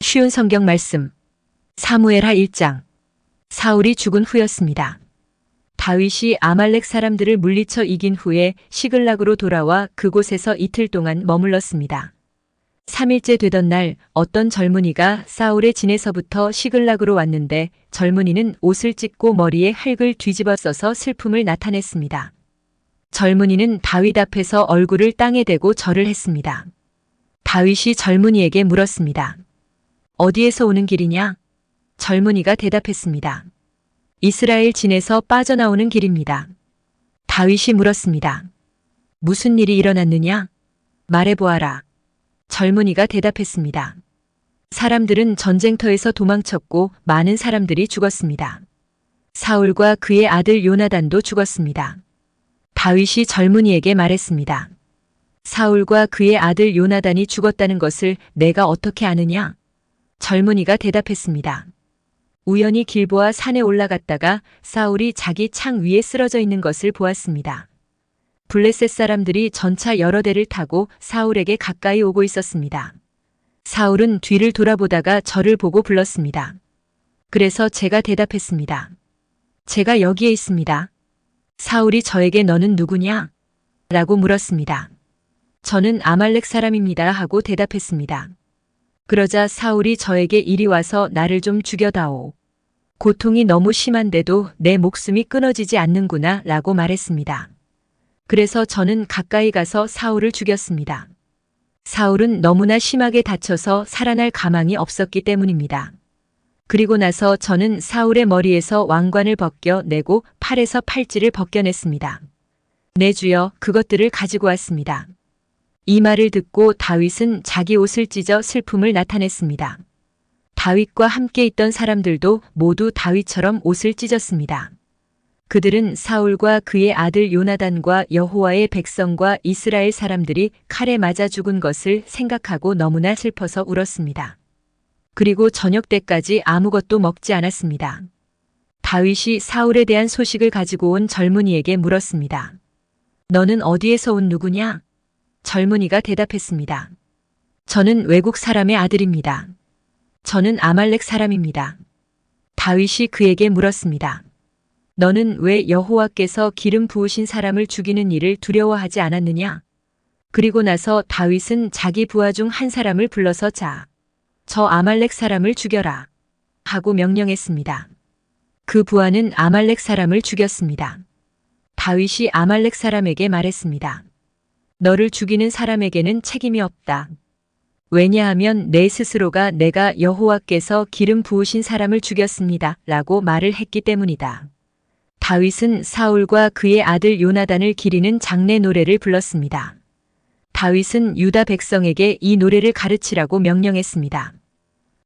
쉬운 성경 말씀. 사무엘하 1장. 사울이 죽은 후였습니다. 다윗이 아말렉 사람들을 물리쳐 이긴 후에 시글락으로 돌아와 그곳에서 이틀 동안 머물렀습니다. 3일째 되던 날 어떤 젊은이가 사울의 진에서부터 시글락으로 왔는데 젊은이는 옷을 찢고 머리에 흙을 뒤집어 써서 슬픔을 나타냈습니다. 젊은이는 다윗 앞에서 얼굴을 땅에 대고 절을 했습니다. 다윗이 젊은이에게 물었습니다. 어디에서 오는 길이냐? 젊은이가 대답했습니다. 이스라엘 진에서 빠져나오는 길입니다. 다윗이 물었습니다. 무슨 일이 일어났느냐? 말해보아라. 젊은이가 대답했습니다. 사람들은 전쟁터에서 도망쳤고 많은 사람들이 죽었습니다. 사울과 그의 아들 요나단도 죽었습니다. 다윗이 젊은이에게 말했습니다. 사울과 그의 아들 요나단이 죽었다는 것을 내가 어떻게 아느냐? 젊은이가 대답했습니다. 우연히 길보아 산에 올라갔다가 사울이 자기 창 위에 쓰러져 있는 것을 보았습니다. 블레셋 사람들이 전차 여러 대를 타고 사울에게 가까이 오고 있었습니다. 사울은 뒤를 돌아보다가 저를 보고 불렀습니다. 그래서 제가 대답했습니다. 제가 여기에 있습니다. 사울이 저에게 너는 누구냐? 라고 물었습니다. 저는 아말렉 사람입니다 하고 대답했습니다. 그러자 사울이 저에게 이리 와서 나를 좀 죽여다오. 고통이 너무 심한데도 내 목숨이 끊어지지 않는구나 라고 말했습니다. 그래서 저는 가까이 가서 사울을 죽였습니다. 사울은 너무나 심하게 다쳐서 살아날 가망이 없었기 때문입니다. 그리고 나서 저는 사울의 머리에서 왕관을 벗겨내고 팔에서 팔찌를 벗겨냈습니다. 내 주여, 그것들을 가지고 왔습니다. 이 말을 듣고 다윗은 자기 옷을 찢어 슬픔을 나타냈습니다. 다윗과 함께 있던 사람들도 모두 다윗처럼 옷을 찢었습니다. 그들은 사울과 그의 아들 요나단과 여호와의 백성과 이스라엘 사람들이 칼에 맞아 죽은 것을 생각하고 너무나 슬퍼서 울었습니다. 그리고 저녁 때까지 아무것도 먹지 않았습니다. 다윗이 사울에 대한 소식을 가지고 온 젊은이에게 물었습니다. 너는 어디에서 온 누구냐? 젊은이가 대답했습니다. 저는 외국 사람의 아들입니다. 저는 아말렉 사람입니다. 다윗이 그에게 물었습니다. 너는 왜 여호와께서 기름 부으신 사람을 죽이는 일을 두려워하지 않았느냐? 그리고 나서 다윗은 자기 부하 중 한 사람을 불러서 저 아말렉 사람을 죽여라 하고 명령했습니다. 그 부하는 아말렉 사람을 죽였습니다. 다윗이 아말렉 사람에게 말했습니다. 너를 죽이는 사람에게는 책임이 없다. 왜냐하면 내 스스로가 내가 여호와께서 기름 부으신 사람을 죽였습니다 라고 말을 했기 때문이다. 다윗은 사울과 그의 아들 요나단을 기리는 장례 노래를 불렀습니다. 다윗은 유다 백성에게 이 노래를 가르치라고 명령했습니다.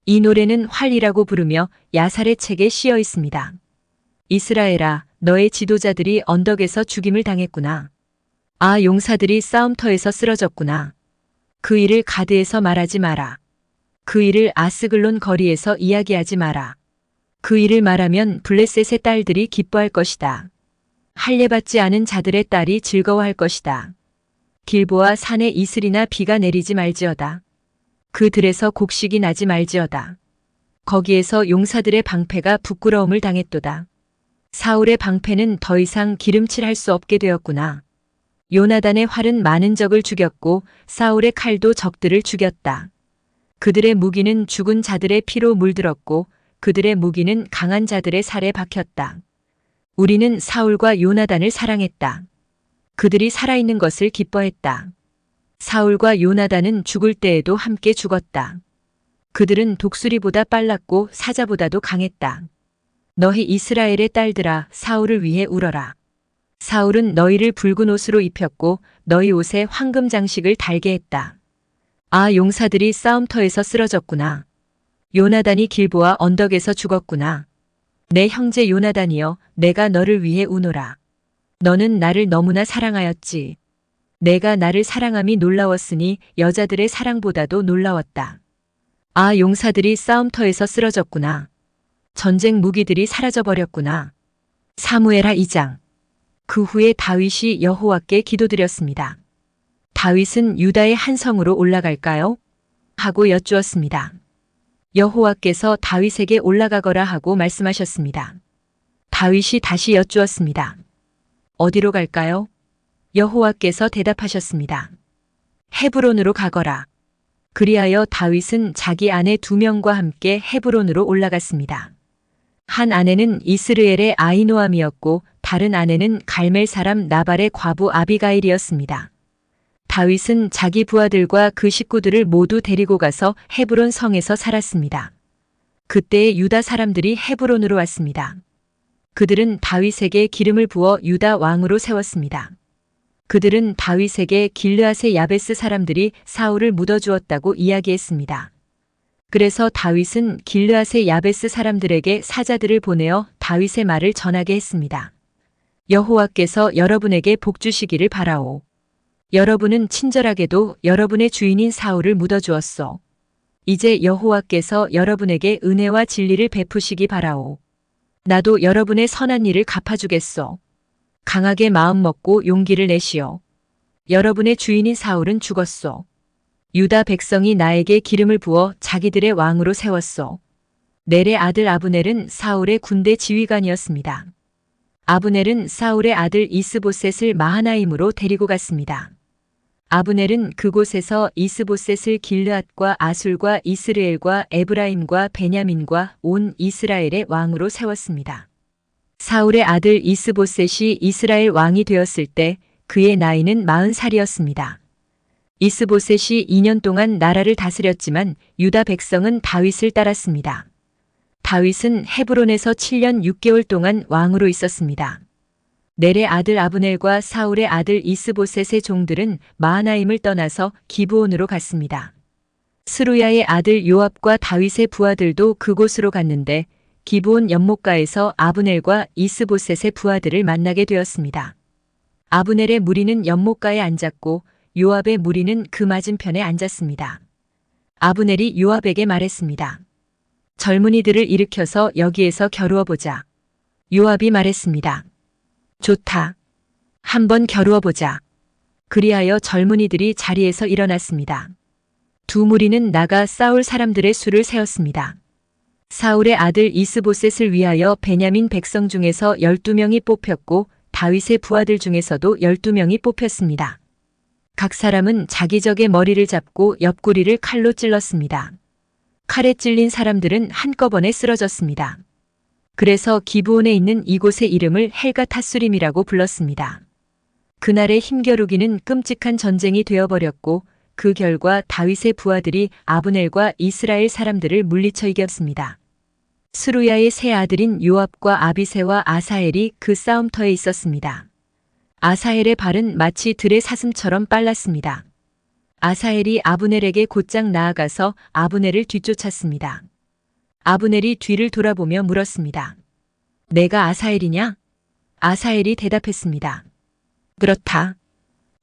이 노래는 활이라고 부르며 야살의 책에 씌어 있습니다. 이스라엘아, 너의 지도자들이 언덕에서 죽임을 당했구나. 아, 용사들이 싸움터에서 쓰러졌구나. 그 일을 가드에서 말하지 마라. 그 일을 아스글론 거리에서 이야기하지 마라. 그 일을 말하면 블레셋의 딸들이 기뻐할 것이다. 할례받지 않은 자들의 딸이 즐거워할 것이다. 길보아 산에 이슬이나 비가 내리지 말지어다. 그 들에서 곡식이 나지 말지어다. 거기에서 용사들의 방패가 부끄러움을 당했도다. 사울의 방패는 더 이상 기름칠할 수 없게 되었구나. 요나단의 활은 많은 적을 죽였고 사울의 칼도 적들을 죽였다. 그들의 무기는 죽은 자들의 피로 물들었고 그들의 무기는 강한 자들의 살에 박혔다. 우리는 사울과 요나단을 사랑했다. 그들이 살아있는 것을 기뻐했다. 사울과 요나단은 죽을 때에도 함께 죽었다. 그들은 독수리보다 빨랐고 사자보다도 강했다. 너희 이스라엘의 딸들아, 사울을 위해 울어라. 사울은 너희를 붉은 옷으로 입혔고 너희 옷에 황금 장식을 달게 했다. 아, 용사들이 싸움터에서 쓰러졌구나. 요나단이 길보아 언덕에서 죽었구나. 내 형제 요나단이여, 내가 너를 위해 우노라. 너는 나를 너무나 사랑하였지. 내가 나를 사랑함이 놀라웠으니 여자들의 사랑보다도 놀라웠다. 아, 용사들이 싸움터에서 쓰러졌구나. 전쟁 무기들이 사라져버렸구나. 사무엘하 2장. 그 후에 다윗이 여호와께 기도드렸습니다. 다윗은 유다의 한 성으로 올라갈까요? 하고 여쭈었습니다. 여호와께서 다윗에게 올라가거라 하고 말씀하셨습니다. 다윗이 다시 여쭈었습니다. 어디로 갈까요? 여호와께서 대답하셨습니다. 헤브론으로 가거라. 그리하여 다윗은 자기 아내 2명과 함께 헤브론으로 올라갔습니다. 한 아내는 이스르엘의 아히노암이었고 다른 아내는 갈멜 사람 나발의 과부 아비가일이었습니다. 다윗은 자기 부하들과 그 식구들을 모두 데리고 가서 헤브론 성에서 살았습니다. 그때의 유다 사람들이 헤브론으로 왔습니다. 그들은 다윗에게 기름을 부어 유다 왕으로 세웠습니다. 그들은 다윗에게 길르앗의 야베스 사람들이 사울을 묻어주었다고 이야기했습니다. 그래서 다윗은 길르앗의 야베스 사람들에게 사자들을 보내어 다윗의 말을 전하게 했습니다. 여호와께서 여러분에게 복 주시기를 바라오. 여러분은 친절하게도 여러분의 주인인 사울을 묻어주었소. 이제 여호와께서 여러분에게 은혜와 진리를 베푸시기 바라오. 나도 여러분의 선한 일을 갚아주겠소. 강하게 마음 먹고 용기를 내시오. 여러분의 주인인 사울은 죽었소. 유다 백성이 나에게 기름을 부어 자기들의 왕으로 세웠소. 넬의 아들 아브넬은 사울의 군대 지휘관이었습니다. 아브넬은 사울의 아들 이스보셋을 마하나임으로 데리고 갔습니다. 아브넬은 그곳에서 이스보셋을 길르앗과 아술과 이스르엘과 에브라임과 베냐민과 온 이스라엘의 왕으로 세웠습니다. 사울의 아들 이스보셋이 이스라엘 왕이 되었을 때 그의 나이는 40살이었습니다. 이스보셋이 2년 동안 나라를 다스렸지만 유다 백성은 다윗을 따랐습니다. 다윗은 헤브론에서 7년 6개월 동안 왕으로 있었습니다. 넬의 아들 아브넬과 사울의 아들 이스보셋의 종들은 마하나임을 떠나서 기브온으로 갔습니다. 스루야의 아들 요압과 다윗의 부하들도 그곳으로 갔는데 기브온 연못가에서 아브넬과 이스보셋의 부하들을 만나게 되었습니다. 아브넬의 무리는 연못가에 앉았고 요압의 무리는 그 맞은편에 앉았습니다. 아브넬이 요압에게 말했습니다. 젊은이들을 일으켜서 여기에서 겨루어 보자. 요압이 말했습니다. 좋다. 한번 겨루어 보자. 그리하여 젊은이들이 자리에서 일어났습니다. 두 무리는 나가 싸울 사람들의 수를 세었습니다. 사울의 아들 이스보셋을 위하여 베냐민 백성 중에서 12명이 뽑혔고 다윗의 부하들 중에서도 12명이 뽑혔습니다. 각 사람은 자기 적의 머리를 잡고 옆구리를 칼로 찔렀습니다. 칼에 찔린 사람들은 한꺼번에 쓰러졌습니다. 그래서 기브온에 있는 이곳의 이름을 헬가타수림이라고 불렀습니다. 그날의 힘겨루기는 끔찍한 전쟁이 되어버렸고 그 결과 다윗의 부하들이 아브넬과 이스라엘 사람들을 물리쳐 이겼습니다. 스루야의 세 아들인 요압과 아비새와 아사헬이 그 싸움터에 있었습니다. 아사헬의 발은 마치 들의 사슴처럼 빨랐습니다. 아사헬이 아브넬에게 곧장 나아가서 아브넬을 뒤쫓았습니다. 아브넬이 뒤를 돌아보며 물었습니다. 내가 아사헬이냐? 아사헬이 대답했습니다. 그렇다.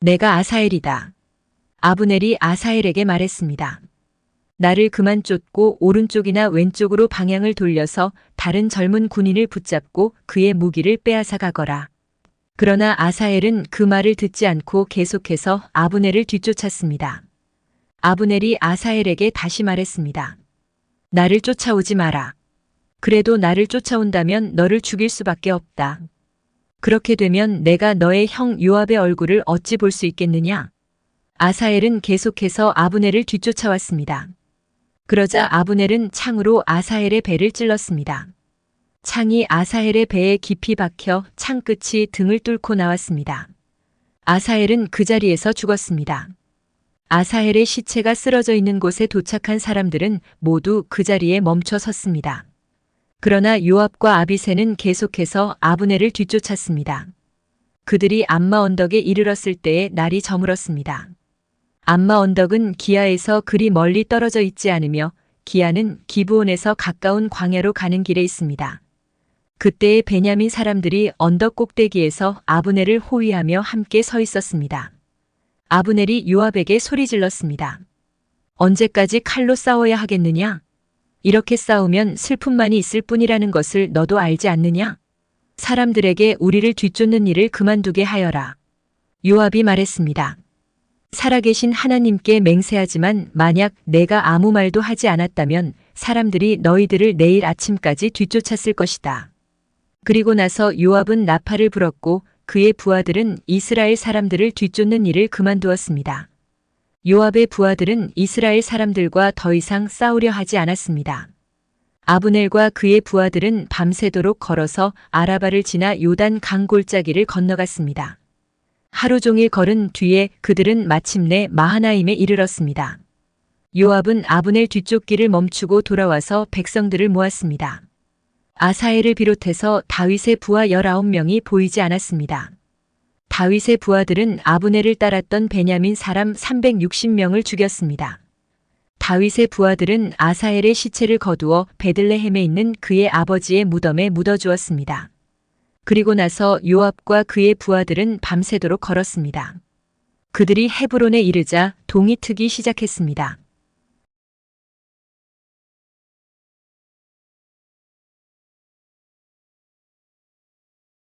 내가 아사헬이다. 아브넬이 아사헬에게 말했습니다. 나를 그만 쫓고 오른쪽이나 왼쪽으로 방향을 돌려서 다른 젊은 군인을 붙잡고 그의 무기를 빼앗아 가거라. 그러나 아사헬은 그 말을 듣지 않고 계속해서 아브넬을 뒤쫓았습니다. 아브넬이 아사헬에게 다시 말했습니다. 나를 쫓아오지 마라. 그래도 나를 쫓아온다면 너를 죽일 수밖에 없다. 그렇게 되면 내가 너의 형 요압의 얼굴을 어찌 볼 수 있겠느냐? 아사헬은 계속해서 아브넬을 뒤쫓아왔습니다. 그러자 아브넬은 창으로 아사헬의 배를 찔렀습니다. 창이 아사헬의 배에 깊이 박혀 창 끝이 등을 뚫고 나왔습니다. 아사헬은 그 자리에서 죽었습니다. 아사헬의 시체가 쓰러져 있는 곳에 도착한 사람들은 모두 그 자리에 멈춰 섰습니다. 그러나 요압과 아비새는 계속해서 아브넬을 뒤쫓았습니다. 그들이 암마 언덕에 이르렀을 때에 날이 저물었습니다. 암마 언덕은 기아에서 그리 멀리 떨어져 있지 않으며 기아는 기브온에서 가까운 광야로 가는 길에 있습니다. 그때의 베냐민 사람들이 언덕 꼭대기에서 아브넬을 호위하며 함께 서 있었습니다. 아브넬이 요압에게 소리 질렀습니다. 언제까지 칼로 싸워야 하겠느냐? 이렇게 싸우면 슬픔만이 있을 뿐이라는 것을 너도 알지 않느냐? 사람들에게 우리를 뒤쫓는 일을 그만두게 하여라. 요압이 말했습니다. 살아계신 하나님께 맹세하지만 만약 내가 아무 말도 하지 않았다면 사람들이 너희들을 내일 아침까지 뒤쫓았을 것이다. 그리고 나서 요압은 나팔을 불었고 그의 부하들은 이스라엘 사람들을 뒤쫓는 일을 그만두었습니다. 요압의 부하들은 이스라엘 사람들과 더 이상 싸우려 하지 않았습니다. 아브넬과 그의 부하들은 밤새도록 걸어서 아라바를 지나 요단 강 골짜기를 건너갔습니다. 하루 종일 걸은 뒤에 그들은 마침내 마하나임에 이르렀습니다. 요압은 아브넬 뒤쫓기를 멈추고 돌아와서 백성들을 모았습니다. 아사엘을 비롯해서 다윗의 부하 19명이 보이지 않았습니다. 다윗의 부하들은 아브넬을 따랐던 베냐민 사람 360명을 죽였습니다. 다윗의 부하들은 아사엘의 시체를 거두어 베들레헴에 있는 그의 아버지의 무덤에 묻어주었습니다. 그리고 나서 요압과 그의 부하들은 밤새도록 걸었습니다. 그들이 헤브론에 이르자 동이 트기 시작했습니다.